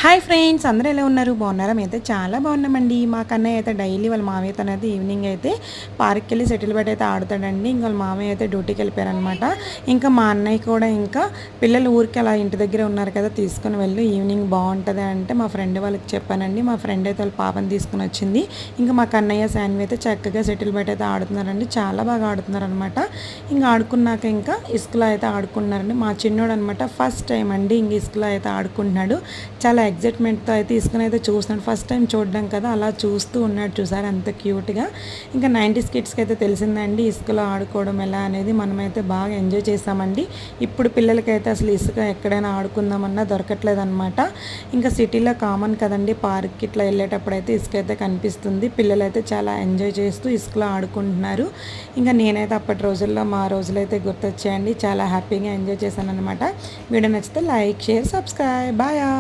Hi friends, అందరూ ఎలా ఉన్నారు? బాగున్నారా? మేమైతే చాలా బాగున్నామండి. మా కన్నయ్య అయితే డైలీ వాళ్ళ మామయ్యతో అయితే ఈవినింగ్ అయితే పార్క్కి వెళ్ళి సెటిల్ బ్యాట్ అయితే ఆడుతాడండి. ఇంకా వాళ్ళ మామయ్య అయితే డ్యూటీకి వెళ్ళిపోయారనమాట. ఇంకా మా అన్నయ్య కూడా ఇంకా పిల్లలు ఊరికి అలా ఇంటి దగ్గర ఉన్నారు కదా, తీసుకుని వెళ్ళు, ఈవినింగ్ బాగుంటుంది అంటే మా ఫ్రెండ్ వాళ్ళకి చెప్పానండి. మా ఫ్రెండ్ అయితే వాళ్ళ పాపని తీసుకుని వచ్చింది. ఇంకా మా కన్నయ్య శాన్వి అయితే చక్కగా సెటిల్ బ్యాట్ అయితే ఆడుతున్నారండి. చాలా బాగా ఆడుతున్నారు అనమాట. ఇంకా ఆడుకున్నాక ఇంకా ఇసుకలో అయితే ఆడుకున్నారండి. మా చిన్నోడు అనమాట ఫస్ట్ టైం అండి ఇంక ఇసుకలో అయితే ఆడుకుంటున్నాడు. చాలా ఎగ్జైట్మెంట్తో అయితే తీసుకుని అయితే చూస్తున్నాడు. ఫస్ట్ టైం చూడడం కదా, అలా చూస్తూ ఉన్నాడు. చూసారు అంత క్యూట్గా. ఇంకా 90s కిడ్స్కి అయితే తెలిసిందండి ఇసుకలో ఆడుకోవడం ఎలా అనేది. మనమైతే బాగా ఎంజాయ్ చేసామండి. ఇప్పుడు పిల్లలకైతే అసలు ఇసుక ఎక్కడైనా ఆడుకుందామన్నా దొరకట్లేదు అనమాట. ఇంకా సిటీలో కామన్ కదండి, పార్క్కి ఇట్లా వెళ్ళేటప్పుడు అయితే ఇసుక అయితే కనిపిస్తుంది. పిల్లలైతే చాలా ఎంజాయ్ చేస్తూ ఇసుకలో ఆడుకుంటున్నారు. ఇంకా నేనైతే అప్పటి రోజుల్లో మా రోజులైతే గుర్తొచ్చాయండి. చాలా హ్యాపీగా ఎంజాయ్ చేశాను అనమాట. వీడియో నచ్చితే లైక్, షేర్, సబ్స్క్రైబ్. బాయ్.